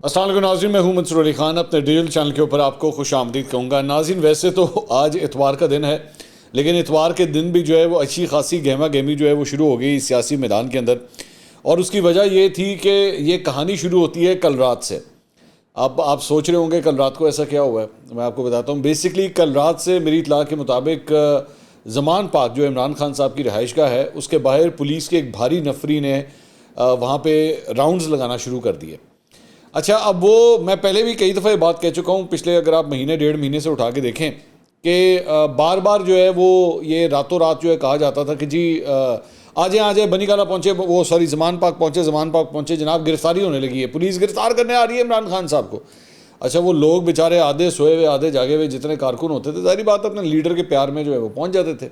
السلام علیکم ناظرین، میں ہوں منصور علی خان، اپنے ڈیجیٹل چینل کے اوپر آپ کو خوش آمدید کہوں گا۔ ناظرین، ویسے تو آج اتوار کا دن ہے، لیکن اتوار کے دن بھی جو ہے وہ اچھی خاصی گہما گہمی جو ہے وہ شروع ہو گئی سیاسی میدان کے اندر، اور اس کی وجہ یہ تھی کہ یہ کہانی شروع ہوتی ہے کل رات سے۔ اب آپ سوچ رہے ہوں گے کل رات کو ایسا کیا ہوا ہے، میں آپ کو بتاتا ہوں۔ بیسکلی کل رات سے میری اطلاع کے مطابق زمان پاک جو عمران خان صاحب کی رہائش گاہ ہے، اس کے باہر پولیس کے ایک بھاری نفری نے وہاں پہ راؤنڈز لگانا شروع کر دیے۔ اچھا، اب وہ میں پہلے بھی کئی دفعہ یہ بات کہہ چکا ہوں، پچھلے اگر آپ مہینے ڈیڑھ مہینے سے اٹھا کے دیکھیں کہ بار بار جو ہے وہ یہ راتوں رات جو ہے کہا جاتا تھا کہ جی آ جائیں بنی گالہ پہنچے، وہ سوری زمان پاک پہنچے، جناب گرفتاری ہونے لگی ہے، پولیس گرفتار کرنے آ رہی ہے عمران خان صاحب کو۔ اچھا، وہ لوگ بیچارے آدھے سوئے ہوئے آدھے جاگے ہوئے جتنے کارکن ہوتے تھے، ظاہری بات اپنے لیڈر کے پیار میں جو ہے وہ پہنچ جاتے تھے۔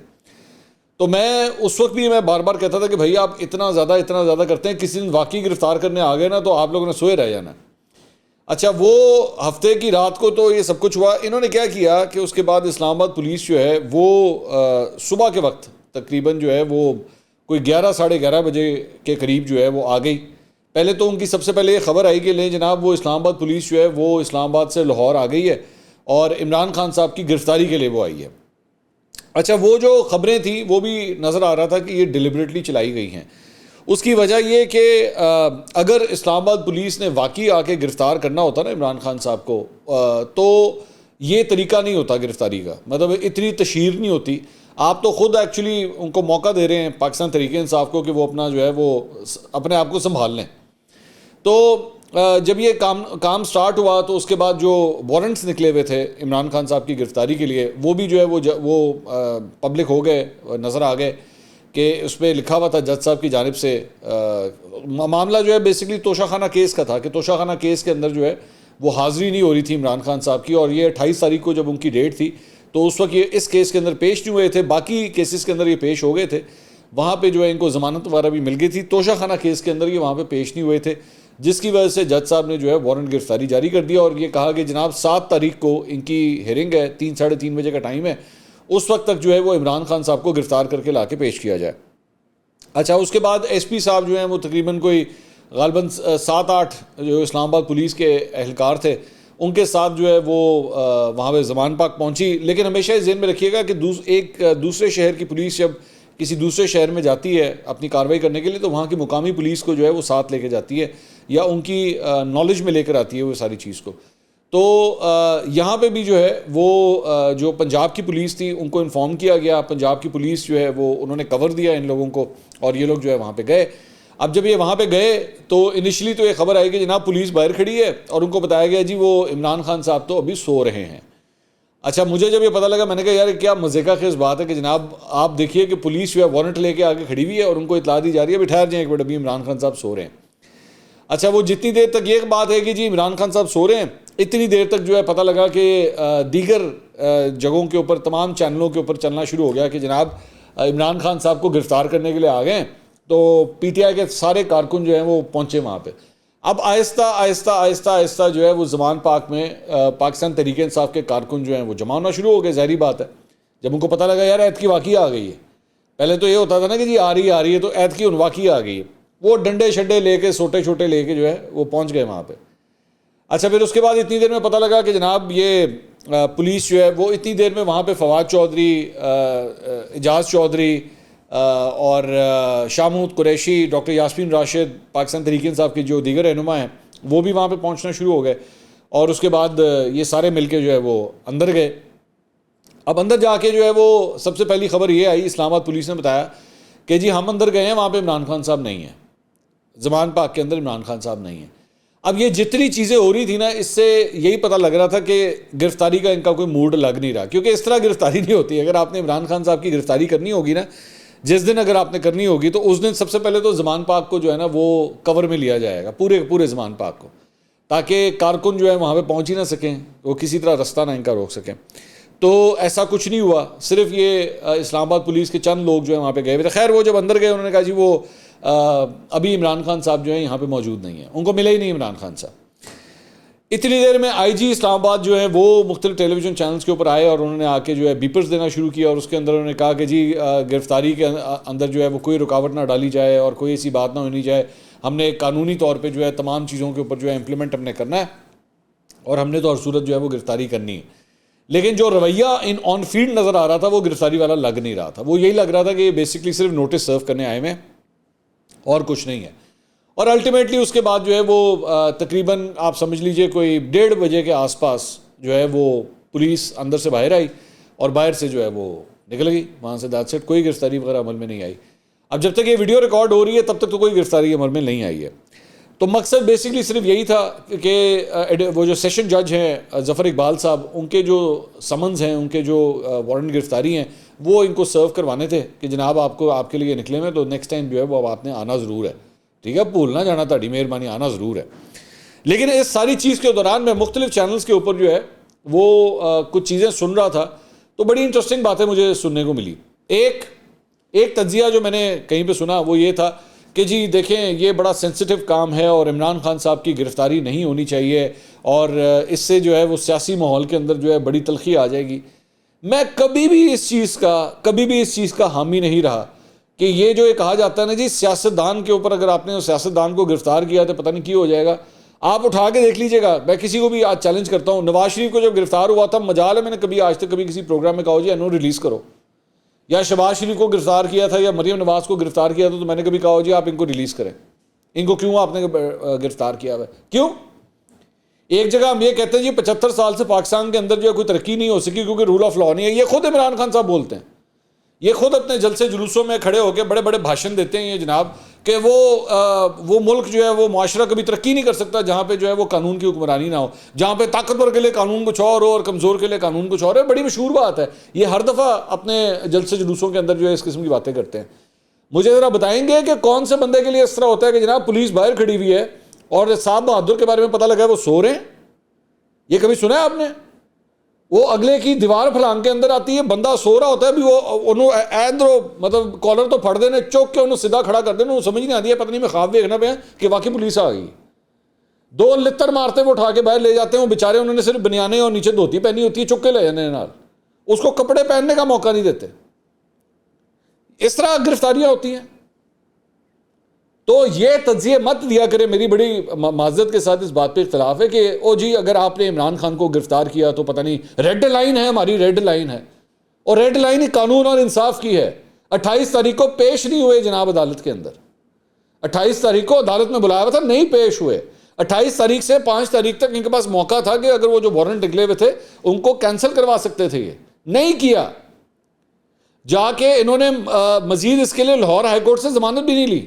تو میں اس وقت بھی بار بار کہتا تھا کہ بھائی آپ اتنا زیادہ کرتے ہیں، کسی دن واقعی گرفتار کرنے آ گئے نا تو آپ لوگوں نے سوئے رہ جانا۔ اچھا، وہ ہفتے کی رات کو تو یہ سب کچھ ہوا۔ انہوں نے کیا کیا کہ اس کے بعد اسلام آباد پولیس جو ہے وہ صبح کے وقت تقریباً جو ہے وہ کوئی 11 ساڑھے 11 بجے کے قریب جو ہے وہ آ گئی۔ پہلے تو ان کی سب سے پہلے یہ خبر آئی کہ لیں جناب، وہ اسلام آباد پولیس جو ہے وہ اسلام آباد سے لاہور آ گئی ہے اور عمران خان صاحب کی گرفتاری کے لیے وہ آئی ہے۔ اچھا، وہ جو خبریں تھیں وہ بھی نظر آ رہا تھا کہ یہ ڈیلیبریٹلی چلائی گئی ہیں۔ اس کی وجہ یہ کہ اگر اسلام آباد پولیس نے واقعی آ کے گرفتار کرنا ہوتا نا عمران خان صاحب کو، تو یہ طریقہ نہیں ہوتا گرفتاری کا، مطلب اتنی تشہیر نہیں ہوتی۔ آپ تو خود ایکچولی ان کو موقع دے رہے ہیں پاکستان تحریک انصاف کو کہ وہ اپنا جو ہے وہ اپنے آپ کو سنبھال لیں۔ تو جب یہ کام سٹارٹ ہوا تو اس کے بعد جو وارنٹس نکلے ہوئے تھے عمران خان صاحب کی گرفتاری کے لیے، وہ بھی جو ہے وہ پبلک ہو گئے، نظر آ گئے کہ اس پہ لکھا ہوا تھا جج صاحب کی جانب سے۔ معاملہ جو ہے بیسکلی توشہ خانہ کیس کا تھا کہ توشہ خانہ کیس کے اندر جو ہے وہ حاضری نہیں ہو رہی تھی عمران خان صاحب کی، اور یہ 28 تاریخ کو جب ان کی ڈیٹ تھی تو اس وقت یہ اس کیس کے اندر پیش نہیں ہوئے تھے، باقی کیسز کے اندر یہ پیش ہو گئے تھے، وہاں پہ جو ہے ان کو ضمانت وغیرہ بھی مل گئی تھی۔ توشہ خانہ کیس کے اندر یہ وہاں پہ پیش نہیں ہوئے تھے، جس کی وجہ سے جج صاحب نے جو ہے وارنٹ گرفتاری جاری کر دیا اور یہ کہا کہ جناب 7 تاریخ کو ان کی ہیئرنگ ہے، 3 ساڑھے 3 بجے کا ٹائم ہے، اس وقت تک جو ہے وہ عمران خان صاحب کو گرفتار کر کے لا کے پیش کیا جائے۔ اچھا، اس کے بعد ایس پی صاحب جو ہیں وہ تقریباً کوئی غالباً 7-8 جو اسلام آباد پولیس کے اہلکار تھے ان کے ساتھ جو ہے وہ وہاں پہ زمان پاک پہنچی۔ لیکن ہمیشہ اس ذہن میں رکھیے گا کہ ایک دوسرے شہر کی پولیس جب کسی دوسرے شہر میں جاتی ہے اپنی کارروائی کرنے کے لیے تو وہاں کی مقامی پولیس کو جو ہے وہ ساتھ لے کے جاتی ہے یا ان کی نالج میں لے کر آتی ہے وہ ساری چیز کو۔ تو یہاں پہ بھی جو ہے وہ جو پنجاب کی پولیس تھی ان کو انفارم کیا گیا، پنجاب کی پولیس جو ہے وہ انہوں نے کور دیا ان لوگوں کو اور یہ لوگ جو ہے وہاں پہ گئے۔ اب جب یہ وہاں پہ گئے تو انیشلی تو یہ خبر آئی کہ جناب پولیس باہر کھڑی ہے اور ان کو بتایا گیا جی وہ عمران خان صاحب تو ابھی سو رہے ہیں۔ اچھا، مجھے جب یہ پتہ لگا میں نے کہا یار کیا مزے کا خیز بات ہے کہ جناب آپ دیکھیے کہ پولیس جو ہے وارنٹ لے کے آگے کھڑی ہوئی ہے اور ان کو اطلاع دی جا رہی ہے ابھی ٹھہر جائیں ایک منٹ، ابھی عمران خان صاحب سو رہے ہیں۔ اچھا، وہ جتنی دیر تک یہ بات ہے کہ جی عمران خان صاحب سو رہے ہیں، اتنی دیر تک جو ہے پتہ لگا کہ دیگر جگہوں کے اوپر تمام چینلوں کے اوپر چلنا شروع ہو گیا کہ جناب عمران خان صاحب کو گرفتار کرنے کے لیے آ گئے، تو پی ٹی آئی کے سارے کارکن جو ہیں وہ پہنچے وہاں پہ۔ اب آہستہ جو ہے وہ زمان پاک میں پاکستان تحریک انصاف کے کارکن جو ہیں وہ جمع ہونا شروع ہو گئے، ظاہری بات ہے جب ان کو پتہ لگا یار ایت کی واقعی آ گئی ہے۔ پہلے تو یہ ہوتا تھا نا کہ جی آ رہی ہے تو ایت کی واقعی آ گئی ہے، وہ ڈنڈے شڈے لے کے سوٹے چھوٹے لے کے جو ہے وہ پہنچ گئے وہاں پہ۔ اچھا، پھر اس کے بعد اتنی دیر میں پتہ لگا کہ جناب یہ پولیس جو ہے وہ اتنی دیر میں وہاں پہ فواد چودھری، اعجاز چودھری اور شاہ محمود قریشی، ڈاکٹر یاسمین راشد، پاکستان تحریک انصاف کے جو دیگر رہنما ہیں وہ بھی وہاں پہ پہنچنا شروع ہو گئے، اور اس کے بعد یہ سارے مل کے جو ہے وہ اندر گئے۔ اب اندر جا کے جو ہے وہ سب سے پہلی خبر یہ آئی، اسلام آباد پولیس نے بتایا کہ جی ہم اندر گئے ہیں، وہاں پہ عمران خان صاحب نہیں ہیں، زمان پاک کے اندر عمران خان صاحب نہیں ہیں۔ اب یہ جتنی چیزیں ہو رہی تھی نا، اس سے یہی پتہ لگ رہا تھا کہ گرفتاری کا ان کا کوئی موڈ لگ نہیں رہا، کیونکہ اس طرح گرفتاری نہیں ہوتی۔ اگر آپ نے عمران خان صاحب کی گرفتاری کرنی ہوگی نا، جس دن اگر آپ نے کرنی ہوگی تو اس دن سب سے پہلے تو زمان پاک کو جو ہے نا وہ کور میں لیا جائے گا، پورے زمان پاک کو، تاکہ کارکن جو ہے وہاں پہ پہنچ ہی نہ سکیں، وہ کسی طرح رستہ نہ ان کا روک سکیں۔ تو ایسا کچھ نہیں ہوا، صرف یہ اسلام آباد پولیس کے چند لوگ جو ہیں وہاں پہ گئے ہوئے تھے۔ خیر وہ جب اندر گئے انہوں نے کہا جی وہ ابھی عمران خان صاحب جو ہیں یہاں پہ موجود نہیں ہیں، ان کو ملے ہی نہیں عمران خان صاحب۔ اتنی دیر میں آئی جی اسلام آباد جو ہیں وہ مختلف ٹیلی ویژن چینلز کے اوپر آئے اور انہوں نے آ کے جو ہے بیپرز دینا شروع کیا، اور اس کے اندر انہوں نے کہا کہ جی گرفتاری کے اندر جو ہے وہ کوئی رکاوٹ نہ ڈالی جائے اور کوئی ایسی بات نہ ہونی جائے، ہم نے قانونی طور پہ جو ہے تمام چیزوں کے اوپر جو ہے امپلیمنٹ ہم نے کرنا ہے اور ہم نے تو ہر صورت جو ہے وہ گرفتاری کرنی ہے. لیکن جو رویہ آن فیلڈ نظر آ رہا تھا وہ گرفتاری والا لگ نہیں رہا تھا. وہ یہی لگ رہا تھا کہ یہ بیسکلی صرف نوٹس سرو کرنے آئے ہیں اور کچھ نہیں ہے. اور الٹیمیٹلی اس کے بعد جو ہے وہ تقریباً آپ سمجھ لیجئے کوئی 1:30 بجے کے آس پاس جو ہے وہ پولیس اندر سے باہر آئی اور باہر سے جو ہے وہ نکل گئی وہاں سے. That's it. کوئی گرفتاری وغیرہ عمل میں نہیں آئی. اب جب تک یہ ویڈیو ریکارڈ ہو رہی ہے تب تک تو کوئی گرفتاری عمل میں نہیں آئی ہے. تو مقصد بیسکلی صرف یہی تھا کہ وہ جو سیشن جج ہیں ظفر اقبال صاحب، ان کے جو سمنز ہیں، ان کے جو وارنٹ گرفتاری ہیں، وہ ان کو سرو کروانے تھے کہ جناب آپ کے لیے نکلے ہوئے تو نیکسٹ ٹائم جو ہے وہ آپ نے آنا ضرور ہے. ٹھیک ہے، بھولنا جانا تہاڈی مہربانی، آنا ضرور ہے. لیکن اس ساری چیز کے دوران میں مختلف چینلز کے اوپر جو ہے وہ کچھ چیزیں سن رہا تھا تو بڑی انٹرسٹنگ باتیں مجھے سننے کو ملی. ایک تجزیہ جو میں نے کہیں پہ سنا وہ یہ تھا کہ جی دیکھیں یہ بڑا سینسٹیو کام ہے اور عمران خان صاحب کی گرفتاری نہیں ہونی چاہیے اور اس سے جو ہے وہ سیاسی ماحول کے اندر جو ہے بڑی تلخی آ جائے گی. میں کبھی بھی اس چیز کا حامی نہیں رہا کہ یہ جو کہا جاتا ہے نا جی سیاستدان کے اوپر اگر آپ نے اس سیاستدان کو گرفتار کیا تو پتہ نہیں کیا ہو جائے گا. آپ اٹھا کے دیکھ لیجئے گا. میں کسی کو بھی آج چیلنج کرتا ہوں، نواز شریف کو جب گرفتار ہوا تھا مجال ہے میں نے کبھی آج تک کسی پروگرام میں کہا جی انہوں ریلیز کرو، یا شہباز شریف کو گرفتار کیا تھا یا مریم نواز کو گرفتار کیا تھا تو میں نے کبھی کہا جی آپ ان کو ریلیز کریں، ان کو کیوں آپ نے گرفتار کیا ہوا ہے؟ کیوں؟ ایک جگہ ہم یہ کہتے ہیں جی 75 سال سے پاکستان کے اندر جو ہے کوئی ترقی نہیں ہو سکی کیونکہ رول آف لا نہیں ہے. یہ خود عمران خان صاحب بولتے ہیں، یہ خود اپنے جلسے جلوسوں میں کھڑے ہو کے بڑے بڑے بھاشن دیتے ہیں یہ جناب کہ وہ ملک جو ہے وہ معاشرہ کبھی ترقی نہیں کر سکتا جہاں پہ جو ہے وہ قانون کی حکمرانی نہ ہو، جہاں پہ طاقتور کے لیے قانون کچھ اور ہو اور کمزور کے لیے قانون کچھ اور ہے. بڑی مشہور بات ہے، یہ ہر دفعہ اپنے جلسے جلوسوں کے اندر جو ہے اس قسم کی باتیں کرتے ہیں. مجھے ذرا بتائیں گے کہ کون سے بندے کے لیے اس طرح ہوتا ہے کہ جناب پولیس باہر کھڑی ہوئی ہے اور صاحب بہادر کے بارے میں پتہ لگا ہے وہ سو رہے ہیں؟ یہ کبھی سنا ہے آپ نے؟ وہ اگلے کی دیوار پھلانگ کے اندر آتی ہے، بندہ سو رہا ہوتا ہے بھی وہ انہوں ایدرو مطلب کالر تو پھڑ دینے چوک کے انہوں سیدھا کھڑا کر دینے، انہوں سمجھ نہیں آتی ہے پتہ نہیں میں خواب دیکھنا پہ کہ واقعی پولیس آ گئی. 2 لتر مارتے وہ اٹھا کے باہر لے جاتے ہیں. وہ بیچارے انہوں نے صرف بنیانے اور نیچے دھوتی پہنی ہوتی ہے، چک کے لے جانے نال، اس کو کپڑے پہننے کا موقع نہیں دیتے. اس طرح گرفتاریاں ہوتی ہیں. تو یہ تجزیے مت دیا کرے. میری بڑی معذرت کے ساتھ اس بات پہ اختلاف ہے کہ او جی اگر آپ نے عمران خان کو گرفتار کیا تو پتہ نہیں ریڈ لائن ہے، ہماری ریڈ لائن ہے، اور ریڈ لائن ہی قانون اور انصاف کی ہے. 28 تاریخ کو پیش نہیں ہوئے جناب عدالت کے اندر. 28 تاریخ کو عدالت میں بلایا ہوا تھا، نہیں پیش ہوئے. 28 تاریخ سے 5 تاریخ تک ان کے پاس موقع تھا کہ اگر وہ جو وارنٹ نکلے ہوئے تھے ان کو کینسل کروا سکتے تھے. یہ نہیں کیا. جا کے انہوں نے مزید اس کے لیے لاہور ہائی کورٹ سے ضمانت بھی نہیں لی.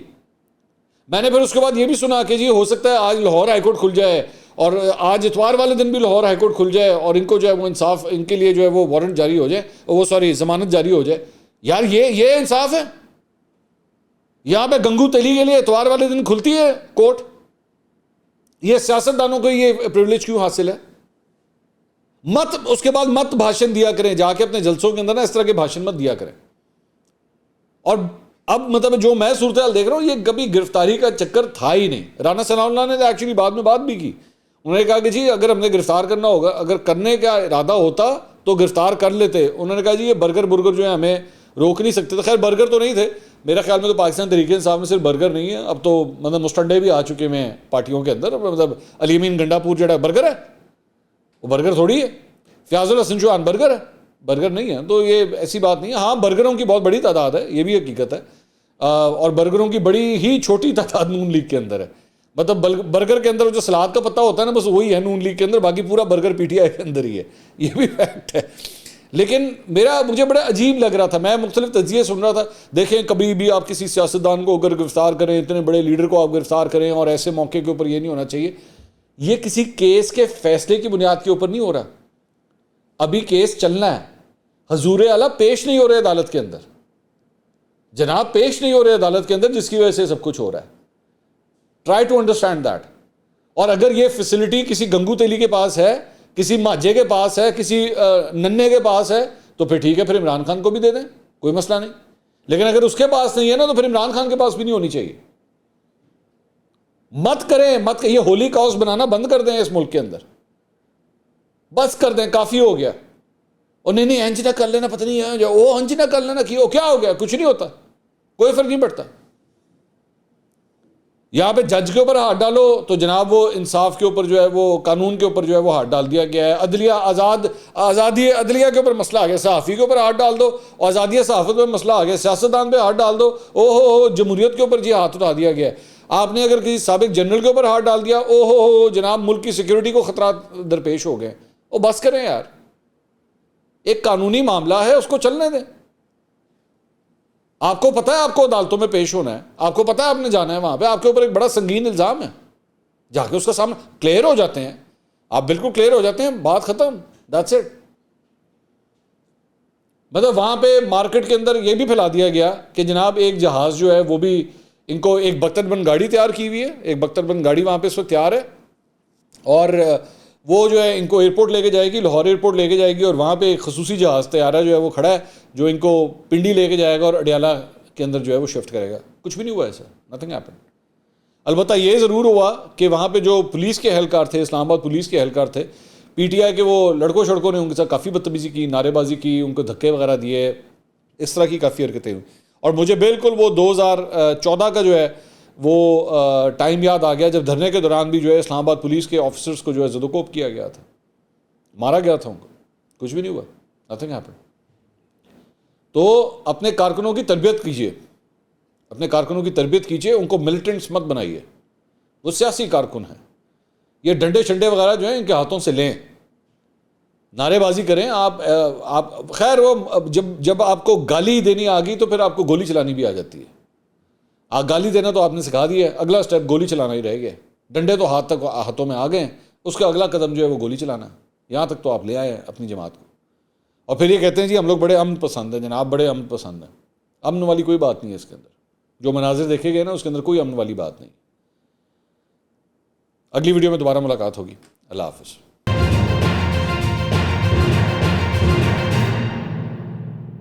میں نے پھر اس کے بعد یہ بھی سنا کہ جی ہو سکتا ہے آج لاہور ہائی کورٹ کھل جائے اور آج اتوار والے دن بھی لاہور ہائی کورٹ کھل جائے اور ان کو جو ہے وہ انصاف، ان کے لیے جو ہے وہ وارنٹ جاری ہو جائے، وہ ضمانت جاری ہو جائے. یار یہ انصاف ہے؟ یہاں پہ گنگو تیلی کے لیے اتوار والے دن کھلتی ہے کورٹ. یہ سیاستدانوں کو یہ پریویلیج کیوں حاصل ہے؟ اس کے بعد مت بھاشن دیا کریں، جا کے اپنے جلسوں کے اندر نا اس طرح کے بھاشن مت دیا کریں. اور اب مطلب جو میں صورتحال دیکھ رہا ہوں یہ کبھی گرفتاری کا چکر تھا ہی نہیں. رانا ثناء اللہ نے ایکچولی بعد میں بات بھی کی. انہوں نے کہا کہ جی اگر ہم نے گرفتار کرنا ہوگا، اگر کرنے کا ارادہ ہوتا تو گرفتار کر لیتے. انہوں نے کہا جی یہ برگر جو ہے ہمیں روک نہیں سکتے. تو خیر برگر تو نہیں تھے میرے خیال میں، تو پاکستان تحریک انصاف میں صرف برگر نہیں ہے، اب تو مطلب مسٹنڈے بھی آ چکے ہیں پارٹیوں کے اندر. مطلب علی امین گنڈا پور جڑا برگر ہے، وہ برگر تھوڑی ہے. فیاض الحسن چوہان برگر ہے، برگر نہیں ہے. تو یہ ایسی بات نہیں ہے. ہاں برگروں کی بہت بڑی تعداد ہے، یہ بھی حقیقت ہے، اور برگروں کی بڑی ہی چھوٹی تعداد نون لیگ کے اندر ہے. مطلب برگر کے اندر جو سلاد کا پتہ ہوتا ہے نا بس وہی ہے نون لیگ کے اندر، باقی پورا برگر پی ٹی آئی کے اندر ہی ہے. یہ بھی فیکٹ ہے. لیکن مجھے بڑا عجیب لگ رہا تھا. میں مختلف تجزیے سن رہا تھا. دیکھیں کبھی بھی آپ کسی سیاستدان کو اگر گرفتار کریں، اتنے بڑے لیڈر کو آپ گرفتار کریں، اور ایسے موقع کے اوپر یہ نہیں ہونا چاہیے. یہ کسی کیس کے فیصلے کی بنیاد کے اوپر نہیں ہو رہا. ابھی کیس چلنا ہے. حضور اعلیٰ پیش نہیں ہو رہے عدالت کے اندر، جناب پیش نہیں ہو رہے عدالت کے اندر، جس کی وجہ سے سب کچھ ہو رہا ہے. Try to understand that. اور اگر یہ فیسلٹی کسی گنگو تیلی کے پاس ہے، کسی ماجے کے پاس ہے، کسی ننے کے پاس ہے تو پھر ٹھیک ہے، پھر عمران خان کو بھی دے دیں، کوئی مسئلہ نہیں. لیکن اگر اس کے پاس نہیں ہے نا تو پھر عمران خان کے پاس بھی نہیں ہونی چاہیے. مت کریں یہ ہولی کاز بنانا بند کر دیں اس ملک کے اندر. بس کر دیں، کافی ہو گیا. اور نہیں انج نہ کر لینا، پتہ نہیں ہے وہ انج نہ کر لینا، کیا ہو گیا؟ کچھ نہیں ہوتا، کوئی فرق نہیں پڑتا. یہاں پہ جج کے اوپر ہاتھ ڈالو تو جناب وہ انصاف کے اوپر جو ہے وہ قانون کے اوپر جو ہے وہ ہاتھ ڈال دیا گیا ہے. عدلیہ آزادی عدلیہ کے اوپر مسئلہ آ گیا, صحافی کے اوپر ہاتھ ڈال دو, آزادی صحافت پہ مسئلہ آ گیا, سیاستدان پہ ہاتھ ڈال دو, او ہو جمہوریت کے اوپر جی ہاتھ اٹھا دیا گیا ہے. آپ نے اگر کسی سابق جنرل کے اوپر ہاتھ ڈال دیا, او ہو جناب ملک کی سیکیورٹی کو خطرات درپیش ہو گئے. او بس کریں یار, ایک قانونی معاملہ ہے, اس کو چلنے دیں. آپ کو پتہ ہے آپ کو عدالتوں میں پیش ہونا ہے, آپ کو پتہ ہے آپ نے جانا ہے وہاں پہ, آپ کے اوپر ایک بڑا سنگین الزام ہے, جا کے اس کا سامنا کلیئر ہو جاتے ہیں, آپ بالکل کلیئر ہو جاتے ہیں, بات ختم, دیٹس اٹ. مطلب وہاں پہ مارکیٹ کے اندر یہ بھی پھیلا دیا گیا کہ جناب ایک جہاز جو ہے وہ بھی ان کو ایک بختر بند گاڑی تیار کی ہوئی ہے, ایک بختر بند گاڑی وہاں پہ اس وقت تیار ہے, اور وہ جو ہے ان کو ایئرپورٹ لے کے جائے گی, لاہور ایئرپورٹ لے کے جائے گی, اور وہاں پہ ایک خصوصی جہاز طیارہ جو ہے وہ کھڑا ہے جو ان کو پنڈی لے کے جائے گا اور اڈیالہ کے اندر جو ہے وہ شفٹ کرے گا. کچھ بھی نہیں ہوا ایسا, نتھنگ ہیپن. البتہ یہ ضرور ہوا کہ وہاں پہ جو پولیس کے اہلکار تھے, اسلام آباد پولیس کے اہلکار تھے, پی ٹی آئی کے وہ لڑکوں شڑکوں نے ان کے ساتھ کافی بدتمیزی کی, نعرے بازی کی, ان کو دھکے وغیرہ دیے, اس طرح کی کافی حرکتیں ہوئی. اور مجھے بالکل وہ 2014 کا جو ہے وہ ٹائم یاد آ گیا جب دھرنے کے دوران بھی جو ہے اسلام آباد پولیس کے آفیسرز کو جو ہے زدوکوب کیا گیا تھا, مارا گیا تھا ان کو. کچھ بھی نہیں ہوا, نتھنگ ہیپن. تو اپنے کارکنوں کی تربیت کیجیے, اپنے کارکنوں کی تربیت کیجیے, ان کو ملٹنٹس مت بنائیے. وہ سیاسی کارکن ہیں, یہ ڈنڈے شنڈے وغیرہ جو ہیں ان کے ہاتھوں سے لیں, نعرے بازی کریں. آپ خیر وہ جب آپ کو گالی دینی آ گئی تو پھر آپ کو گولی چلانی بھی آ جاتی ہے. گالی دینا تو آپ نے سکھا دیا ہے, اگلا سٹیپ گولی چلانا ہی رہ گیا. ڈنڈے تو ہاتھوں میں آ گئے ہیں, اس کا اگلا قدم جو ہے وہ گولی چلانا ہے. یہاں تک تو آپ لے آئے ہیں اپنی جماعت کو, اور پھر یہ کہتے ہیں جی ہم لوگ بڑے امن پسند ہیں. جناب بڑے امن پسند ہیں, امن والی کوئی بات نہیں ہے اس کے اندر. جو مناظر دیکھے گئے نا اس کے اندر کوئی امن والی بات نہیں. اگلی ویڈیو میں دوبارہ ملاقات ہوگی. اللہ حافظ.